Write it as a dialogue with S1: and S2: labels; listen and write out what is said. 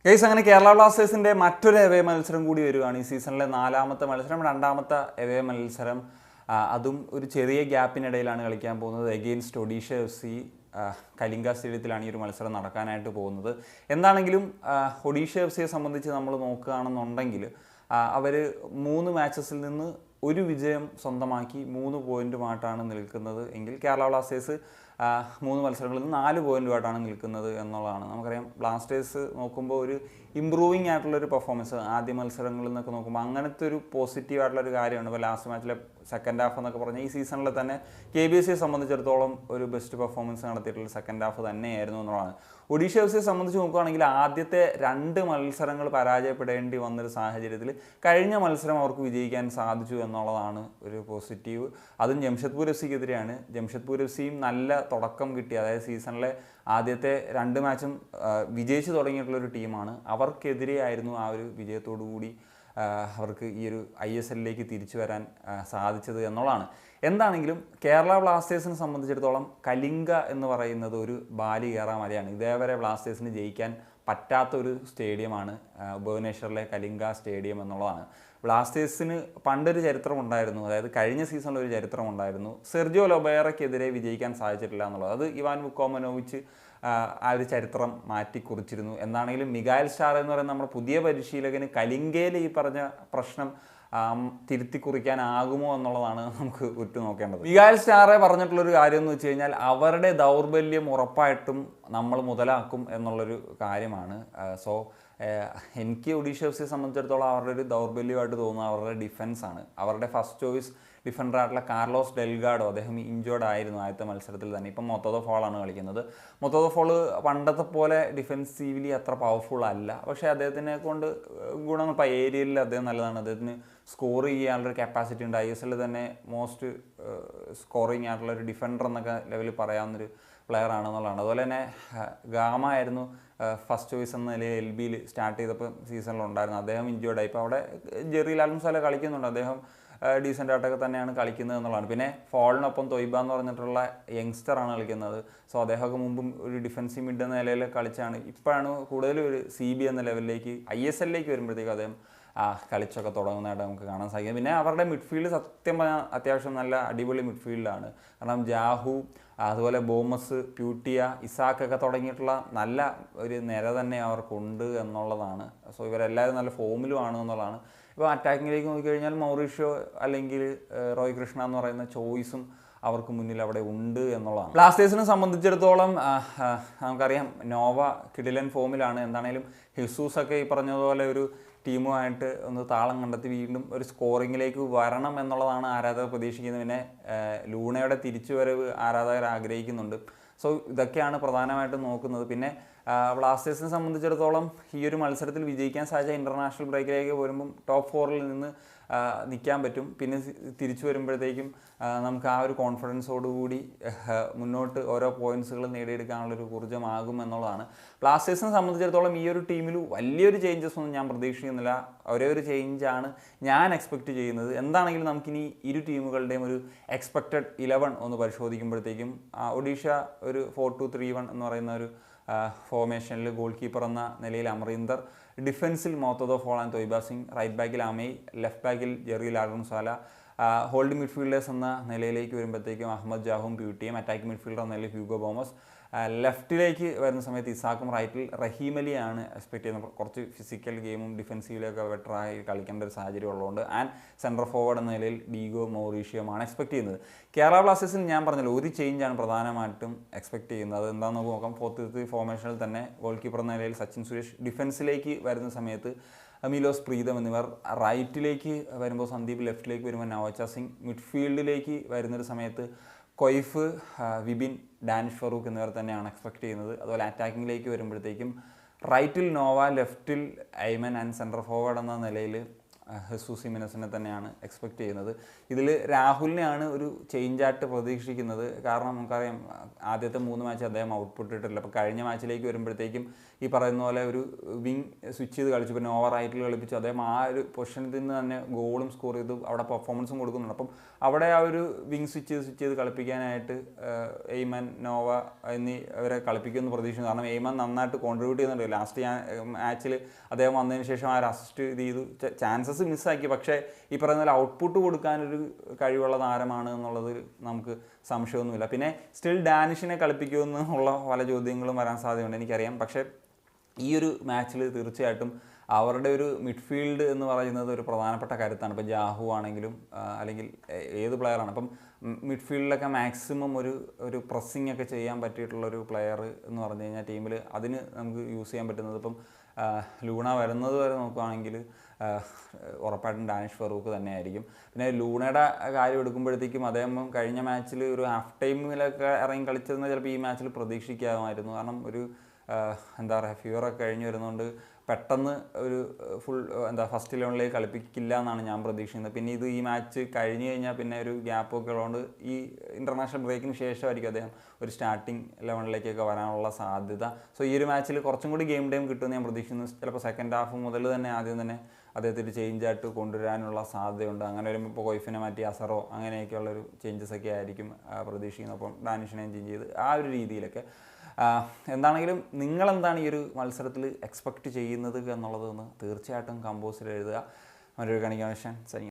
S1: Case അങ്ങനെ കേരള ബ്ലാസ്റ്റേഴ്സിൻ്റെ മറ്റൊരു എവേ മത്സരം കൂടി വരികയാണ്. ഈ സീസണിലെ 4ാമത്തെ മത്സരം, 2ാമത്തെ എവേ മത്സരം. അതും ഒരു ചെറിയ ഗ്യാപ്പിനിടയിലാണ് കളിക്കാൻ പോകുന്നത്. എഗെയിൻസ്റ്റ് ഒഡീഷ FC കലിംഗ സ്റ്റേഡിയത്തിലാണ് ഈ ഒരു മത്സരം നടക്കാനായിട്ട് പോകുന്നത്. എന്താണെങ്കിലും ഒഡീഷ FCയെ സംബന്ധിച്ച് നമ്മൾ നോക്കുകയാണെന്നുണ്ടെങ്കിൽ അവർ 3 മാച്ചസിൽ നിന്ന് ഒരു വിജയം സ്വന്തമാക്കി 3 പോയിൻറ്റുമായിട്ടാണ് നിൽക്കുന്നത് എങ്കിൽ കേരള ബ്ലാസ്റ്റേഴ്സ് 3 മത്സരങ്ങളിൽ നിന്ന് 4 പോയിൻറ്റുമായിട്ടാണ് നിൽക്കുന്നത് എന്നുള്ളതാണ്. നമുക്കറിയാം ബ്ലാസ്റ്റേഴ്സ് നോക്കുമ്പോൾ ഒരു ഇമ്പ്രൂവിങ് ആയിട്ടുള്ളൊരു പെർഫോമൻസ് ആദ്യ മത്സരങ്ങളിൽ നിന്നൊക്കെ നോക്കുമ്പോൾ അങ്ങനത്തെ ഒരു പോസിറ്റീവ് ആയിട്ടുള്ളൊരു കാര്യമാണ്. ഇപ്പോൾ ലാസ്റ്റ് മാച്ചിലെ സെക്കൻഡ് ഹാഫ് എന്നൊക്കെ പറഞ്ഞാൽ ഈ സീസണിൽ തന്നെ KBCയെ സംബന്ധിച്ചിടത്തോളം ഒരു ബെസ്റ്റ് പെർഫോമൻസ് നടത്തിയിട്ടുള്ള സെക്കൻഡ് ഹാഫ് തന്നെയായിരുന്നു എന്നുള്ളതാണ്. ഒഡീഷ FCയെ സംബന്ധിച്ച് നോക്കുകയാണെങ്കിൽ ആദ്യത്തെ 2 മത്സരങ്ങൾ പരാജയപ്പെടേണ്ടി വന്നൊരു സാഹചര്യത്തിൽ കഴിഞ്ഞ മത്സരം അവർക്ക് വിജയിക്കാൻ സാധിച്ചു എന്നുള്ളതാണ് ഒരു പോസിറ്റീവ്. അതും ജംഷഡ്പൂർ FCക്കെതിരെയാണ്. ജംഷഡ്പൂർ FCയും നല്ല തുടക്കം കിട്ടി. അതായത് സീസണിലെ ആദ്യത്തെ 2 മാച്ചും വിജയിച്ച് തുടങ്ങിയിട്ടുള്ളൊരു ടീമാണ്. അവർക്കെതിരെയായിരുന്നു ആ ഒരു വിജയത്തോടു കൂടി അവർക്ക് ഈ ഒരു ISLലേക്ക് തിരിച്ചു വരാൻ സാധിച്ചത് എന്നുള്ളതാണ്. എന്താണെങ്കിലും കേരള ബ്ലാസ്റ്റേഴ്സിനെ സംബന്ധിച്ചിടത്തോളം കലിംഗ എന്ന് പറയുന്നത് ഒരു ബാലി കയറാ മലയാണ്. ഇതേവരെ ബ്ലാസ്റ്റേഴ്സിന് ജയിക്കാൻ പറ്റാത്തൊരു സ്റ്റേഡിയമാണ് ഭുവനേശ്വറിലെ കലിംഗ സ്റ്റേഡിയം എന്നുള്ളതാണ്. ബ്ലാസ്റ്റേഴ്സിന് പണ്ടൊരു ചരിത്രമുണ്ടായിരുന്നു, അതായത് കഴിഞ്ഞ സീസണിലൊരു ചരിത്രമുണ്ടായിരുന്നു. സെർജിയോ ലൊബേറയ്ക്കെതിരെ വിജയിക്കാൻ സാധിച്ചിട്ടില്ല എന്നുള്ളത്. അത് ഇവാൻ വുക്കോമനോവിച്ച് ആ ഒരു ചരിത്രം മാറ്റിക്കുറിച്ചിരുന്നു. എന്താണെങ്കിലും മിഗായൽ സ്റ്റാർ എന്ന് പറയുന്ന നമ്മുടെ പുതിയ പരിശീലകന് കലിംഗയിൽ ഈ പറഞ്ഞ പ്രശ്നം തിരുത്തി കുറിക്കാനാകുമോ എന്നുള്ളതാണ് നമുക്ക് ഉറ്റുനോക്കേണ്ടത്. മിഗായൽ സ്റ്റാറെ പറഞ്ഞിട്ടുള്ളൊരു കാര്യം എന്ന് വെച്ച് കഴിഞ്ഞാൽ അവരുടെ ദൗർബല്യം ഉറപ്പായിട്ടും നമ്മൾ മുതലാക്കും എന്നുള്ളൊരു കാര്യമാണ്. സോ എനിക്ക് ഒഡീഷ FCയെ സംബന്ധിച്ചിടത്തോളം അവരുടെ ഒരു ദൗർബല്യമായിട്ട് തോന്നുന്നത് അവരുടെ ഡിഫൻസാണ്. അവരുടെ ഫസ്റ്റ് ചോയ്സ് ഡിഫൻഡറായിട്ടുള്ള കാർലോസ് ഡെൽഗാഡോ, അദ്ദേഹം ഇഞ്ചേർഡ് ആയിരുന്നു ആദ്യത്തെ മത്സരത്തിൽ തന്നെ. ഇപ്പം മൊത്തതോ ഫോളാണ് കളിക്കുന്നത്. മൊത്തതോ ഫോള് പണ്ടത്തെ പോലെ ഡിഫെൻസീവ്ലി അത്ര പവർഫുൾ അല്ല, പക്ഷേ അദ്ദേഹത്തിനെ കൊണ്ട് ഗുണം ഇപ്പോൾ ഏരിയയിൽ അദ്ദേഹം നല്ലതാണ്. അദ്ദേഹത്തിന് സ്കോർ ചെയ്യാനുള്ളൊരു കപ്പാസിറ്റി ഉണ്ട്. ISL തന്നെ മോസ്റ്റ് സ്കോറിങ് ആയിട്ടുള്ളൊരു ഡിഫൻഡർ എന്നൊക്കെ ലെവലിൽ പറയാവുന്നൊരു പ്ലെയർ ആണെന്നുള്ളതാണ്. അതുപോലെ തന്നെ ഗാമ ആയിരുന്നു ഫസ്റ്റ് ചോയ്സ് എന്ന നിലയിൽ LBയിൽ സ്റ്റാർട്ട് ചെയ്തപ്പോൾ സീസണിലുണ്ടായിരുന്നു. അദ്ദേഹം ഇഞ്ചേർഡായി. ഇപ്പോൾ അവിടെ ജെറി ലാൽമുസാല കളിക്കുന്നുണ്ട്. അദ്ദേഹം ഡീസൻ്റ് ആയിട്ടൊക്കെ തന്നെയാണ് കളിക്കുന്നത് എന്നുള്ളതാണ്. പിന്നെ ഫോളിനൊപ്പം തൊയ്ബ എന്ന് പറഞ്ഞിട്ടുള്ള യങ്സ്റ്ററാണ് കളിക്കുന്നത്. സോ അദ്ദേഹമൊക്കെ മുമ്പും ഒരു ഡിഫൻസീവ് മിഡ് എന്ന നിലയിൽ കളിച്ചാണ്. ഇപ്പോഴാണ് കൂടുതലും ഒരു CB എന്ന ലെവലിലേക്ക് ISLലേക്ക് വരുമ്പോഴത്തേക്കും അദ്ദേഹം കളിച്ചൊക്കെ തുടങ്ങുന്നതായിട്ട് നമുക്ക് കാണാൻ സാധിക്കും. പിന്നെ അവരുടെ മിഡ്ഫീൽഡ് സത്യം പറഞ്ഞാൽ അത്യാവശ്യം നല്ല അടിപൊളി മിഡ്ഫീൽഡാണ്. കാരണം ജാഹു, അതുപോലെ ബോമസ്, പ്യൂട്ടിയ, ഇസാക്കൊക്കെ തുടങ്ങിയിട്ടുള്ള നല്ല ഒരു നിര തന്നെ അവർക്കുണ്ട് എന്നുള്ളതാണ്. സോ ഇവരെല്ലാവരും നല്ല ഫോമിലുമാണ് എന്നുള്ളതാണ്. ഇപ്പോൾ അറ്റാക്കിങ്ങിലേക്ക് നോക്കിക്കഴിഞ്ഞാൽ മൗറീഷ്യോ അല്ലെങ്കിൽ റോയ് കൃഷ്ണ എന്ന് പറയുന്ന ചോയ്സും അവർക്ക് മുന്നിൽ അവിടെ ഉണ്ട് എന്നുള്ളതാണ്. ബ്ലാസ്റ്റേഴ്സിനെ സംബന്ധിച്ചിടത്തോളം നമുക്കറിയാം നോവ കിടിലൻ ഫോമിലാണ്. എന്താണെങ്കിലും ഹിസൂസൊക്കെ ഈ പറഞ്ഞതുപോലെ ഒരു ടീമുമായിട്ട് ഒന്ന് താളം കണ്ടെത്തി വീണ്ടും ഒരു സ്കോറിങ്ങിലേക്ക് വരണം എന്നുള്ളതാണ് ആരാധകർ പ്രതീക്ഷിക്കുന്നത്. പിന്നെ ലൂണയുടെ തിരിച്ചുവരവ് ആരാധകർ ആഗ്രഹിക്കുന്നുണ്ട്. സോ ഇതൊക്കെയാണ് പ്രധാനമായിട്ടും നോക്കുന്നത്. പിന്നെ ബ്ലാസ്റ്റേഴ്സിനെ സംബന്ധിച്ചിടത്തോളം ഈ ഒരു മത്സരത്തിൽ വിജയിക്കാൻ സാധിച്ച ഇൻ്റർനാഷണൽ ബ്രേക്കിലേക്ക് വരുമ്പം ടോപ്പ് 4-ൽ നിന്ന് നിൽക്കാൻ പറ്റും. പിന്നെ തിരിച്ചു വരുമ്പോഴത്തേക്കും നമുക്ക് ആ ഒരു കോൺഫിഡൻസോടുകൂടി മുന്നോട്ട് ഓരോ പോയിൻറ്റ്സുകൾ നേടിയെടുക്കാനുള്ളൊരു ഊർജ്ജമാകും എന്നുള്ളതാണ്. ബ്ലാസ്റ്റേഴ്സിനെ സംബന്ധിച്ചിടത്തോളം ഈ ഒരു ടീമിൽ വലിയൊരു ചേഞ്ചസ് ഒന്നും ഞാൻ പ്രതീക്ഷിക്കുന്നില്ല. ഒരേ ഒരു ചേഞ്ചാണ് ഞാൻ എക്സ്പെക്റ്റ് ചെയ്യുന്നത്. എന്താണെങ്കിലും നമുക്കിനി ഇരു ടീമുകളുടെയും ഒരു എക്സ്പെക്റ്റഡ് 11 ഒന്ന് പരിശോധിക്കുമ്പോഴത്തേക്കും ഒഡീഷ ഒരു 4-2-3-1 എന്ന് പറയുന്ന ഒരു ഫോർമേഷനിൽ ഗോൾ കീപ്പർ എന്ന നിലയിൽ അമരീന്ദർ, ഡിഫൻസിൽ Mourtada Fall and Thoiba Singh, right ബാക്കിൽ അമേയ്, ലെഫ്റ്റ് ബാക്കിൽ ജെറി ലാൽമുസാല, ഹോൾഡ് മിഡ്ഫീൽഡേഴ്സ് എന്ന നിലയിലേക്ക് വരുമ്പോഴത്തേക്കും അഹമ്മദ് ജാഹും പ്യൂട്ടിയും, അറ്റാക്കിംഗ് മിഡ്ഫീൽഡർ എന്ന നിലയിൽ ഹ്യൂഗോ ബോമസ്, ലെഫ്റ്റിലേക്ക് വരുന്ന സമയത്ത് ഇസാക്കും, റൈറ്റിൽ റഹീം അലിയാണ് എക്സ്പെക്ട് ചെയ്യുന്നത്. കുറച്ച് ഫിസിക്കൽ ഗെയിമും ഡിഫൻസീവിലൊക്കെ ബെറ്ററായി കളിക്കേണ്ട ഒരു സാഹചര്യം ഉള്ളതുകൊണ്ട്. ആൻഡ് സെൻട്രൽ ഫോർവേഡ് എന്ന നിലയിൽ ഡീഗോ മൗറീഷ്യോമാണ് എക്സ്പെക്ട് ചെയ്യുന്നത്. കേരള ബ്ലാസ്റ്റേഴ്സിൽ ഞാൻ പറഞ്ഞല്ലോ ഒരു ചേഞ്ചാണ് പ്രധാനമായിട്ടും എക്സ്പെക്ട് ചെയ്യുന്നത്. അത് എന്താണെന്ന് നോക്കാം. 4-3 ഫോർമേഷനിൽ തന്നെ ഗോൾ കീപ്പർ എന്ന നിലയിൽ സച്ചിൻ സുരേഷ്, ഡിഫൻസിലേക്ക് വരുന്ന സമയത്ത് മിലോസ് പ്രീതം എന്നിവർ, റൈറ്റിലേക്ക് വരുമ്പോൾ സന്ദീപ്, ലെഫ്റ്റിലേക്ക് വരുമ്പോൾ നവോച്ച സിംഗ്, മിഡ്ഫീൽഡിലേക്ക് വരുന്നൊരു സമയത്ത് കൊയ്ഫ്, വിപിൻ, ഡാനിഷ് ഫറൂഖ് എന്നിവർ തന്നെയാണ് എക്സ്പെക്ട് ചെയ്യുന്നത്. അതുപോലെ അറ്റാക്കിങ്ങിലേക്ക് വരുമ്പോഴത്തേക്കും റൈറ്റിൽ നോവ, ലെഫ്റ്റിൽ ഐമൻ ആൻഡ് സെൻട്രൽ ഫോർവേഡ് എന്ന നിലയിൽ ഹെസൂസ് ഹിമെനസിനെ തന്നെയാണ് എക്സ്പെക്റ്റ് ചെയ്യുന്നത്. ഇതിൽ രാഹുലിനെയാണ് ഒരു ചേഞ്ചായിട്ട് പ്രതീക്ഷിക്കുന്നത്. കാരണം നമുക്കറിയാം ആദ്യത്തെ 3 മാച്ച് അദ്ദേഹം ഔട്ട്പുട്ട് ഇട്ടിട്ടില്ല. അപ്പോൾ കഴിഞ്ഞ മാച്ചിലേക്ക് വരുമ്പോഴത്തേക്കും ഈ പറയുന്ന പോലെ ഒരു വിങ് സ്വിച്ച് ചെയ്ത് കളിച്ചു, പിന്നെ ഓവർ റൈറ്റിൽ കളിപ്പിച്ചു. അദ്ദേഹം ആ ഒരു പൊസിഷനിൽ നിന്ന് തന്നെ ഗോളും സ്കോർ ചെയ്ത് അവിടെ പെർഫോമൻസും കൊടുക്കുന്നുണ്ട്. അപ്പം അവിടെ ആ ഒരു വിങ് സ്വിച്ച് ചെയ്ത് കളിപ്പിക്കാനായിട്ട് എയ്മൻ, നോവ അവരെ കളിപ്പിക്കുമെന്ന് പ്രതീക്ഷിക്കുന്നു. കാരണം എയ്മൻ നന്നായിട്ട് കോൺട്രിബ്യൂട്ട് ചെയ്യുന്നുണ്ട്. ലാസ്റ്റ് മാച്ചിൽ അദ്ദേഹം വന്നതിന് ശേഷം ആ ഒരു അസിസ്റ്റ് ചെയ്തു, ചാൻസസ് മിസ്സാക്കി. പക്ഷേ ഈ പറയുന്ന പോലെ ഔട്ട്പുട്ട് കൊടുക്കാനൊരു കഴിവുള്ള താരമാണ് എന്നുള്ളത് നമുക്ക് സംശയമൊന്നുമില്ല. പിന്നെ സ്റ്റിൽ ഡാനിഷിനെ കളിപ്പിക്കുമെന്നുള്ള പല ചോദ്യങ്ങളും വരാൻ സാധ്യതയുണ്ട്, എനിക്കറിയാം. പക്ഷേ ഈ ഒരു മാച്ചിൽ തീർച്ചയായിട്ടും അവരുടെ ഒരു മിഡ്ഫീൽഡ് എന്ന് പറയുന്നത് ഒരു പ്രധാനപ്പെട്ട കരുത്താണ്. ഇപ്പോൾ ജാഹു ആണെങ്കിലും അല്ലെങ്കിൽ ഏത് പ്ലെയറാണ്. അപ്പം മിഡ്ഫീൽഡിലൊക്കെ മാക്സിമം ഒരു പ്രസ്സിങ് ഒക്കെ ചെയ്യാൻ പറ്റിയിട്ടുള്ളൊരു പ്ലെയർ എന്ന് പറഞ്ഞു കഴിഞ്ഞാൽ ടീമിൽ അതിന് നമുക്ക് യൂസ് ചെയ്യാൻ പറ്റുന്നത്. ഇപ്പം ലൂണ വരുന്നത് വരെ നോക്കുകയാണെങ്കിൽ ഉറപ്പായിട്ടും ഡാനിഷ് ഫറൂഖ് തന്നെയായിരിക്കും. പിന്നെ ലൂണയുടെ കാര്യം എടുക്കുമ്പോഴത്തേക്കും അദ്ദേഹം കഴിഞ്ഞ മാച്ചിൽ ഒരു ഹാഫ് ടൈമിലൊക്കെ ഇറങ്ങി കളിച്ചതെന്ന് ചിലപ്പോൾ ഈ മാച്ചിൽ പ്രതീക്ഷിക്കാമായിരുന്നു. കാരണം ഒരു എന്താ പറയുക, ഫീവറൊക്കെ കഴിഞ്ഞ് വരുന്നതുകൊണ്ട് പെട്ടെന്ന് ഒരു ഫസ്റ്റ് 11 കളിപ്പിക്കില്ല എന്നാണ് ഞാൻ പ്രതീക്ഷിക്കുന്നത്. പിന്നെ ഈ മാച്ച് കഴിഞ്ഞ് കഴിഞ്ഞാൽ പിന്നെ ഒരു ഗ്യാപ്പൊക്കെ ഉള്ളതുകൊണ്ട് ഈ ഇൻ്റർനാഷണൽ ബ്രേക്കിന് ശേഷമായിരിക്കും അദ്ദേഹം ഒരു സ്റ്റാർട്ടിങ് 11 വരാനുള്ള സാധ്യത. സോ ഈ ഒരു മാച്ചിൽ കുറച്ചും കൂടി ഗെയിം ടൈം കിട്ടുമെന്ന് ഞാൻ പ്രതീക്ഷിക്കുന്നു. ചിലപ്പോൾ സെക്കൻഡ് ഹാഫ് മുതൽ തന്നെ ആദ്യം തന്നെ അദ്ദേഹത്തിന് ചേഞ്ചായിട്ട് കൊണ്ടുവരാനുള്ള സാധ്യതയുണ്ട്. അങ്ങനെ വരുമ്പോൾ ഇപ്പോൾ കൊയ്ഫിനെ മാറ്റി അസറോ അങ്ങനെയൊക്കെയുള്ളൊരു ചേഞ്ചസൊക്കെ ആയിരിക്കും പ്രതീക്ഷിക്കുന്നത്. അപ്പം ഡാനിഷിനെയും ചേഞ്ച് ചെയ്ത് ആ ഒരു രീതിയിലൊക്കെ. എന്താണെങ്കിലും നിങ്ങളെന്താണ് ഈ ഒരു മത്സരത്തിൽ എക്സ്പെക്റ്റ് ചെയ്യുന്നത് എന്നുള്ളതെന്ന് തീർച്ചയായിട്ടും കമ്പോസിൽ എഴുതുക. മറ്റൊരു കണിക്കാൻ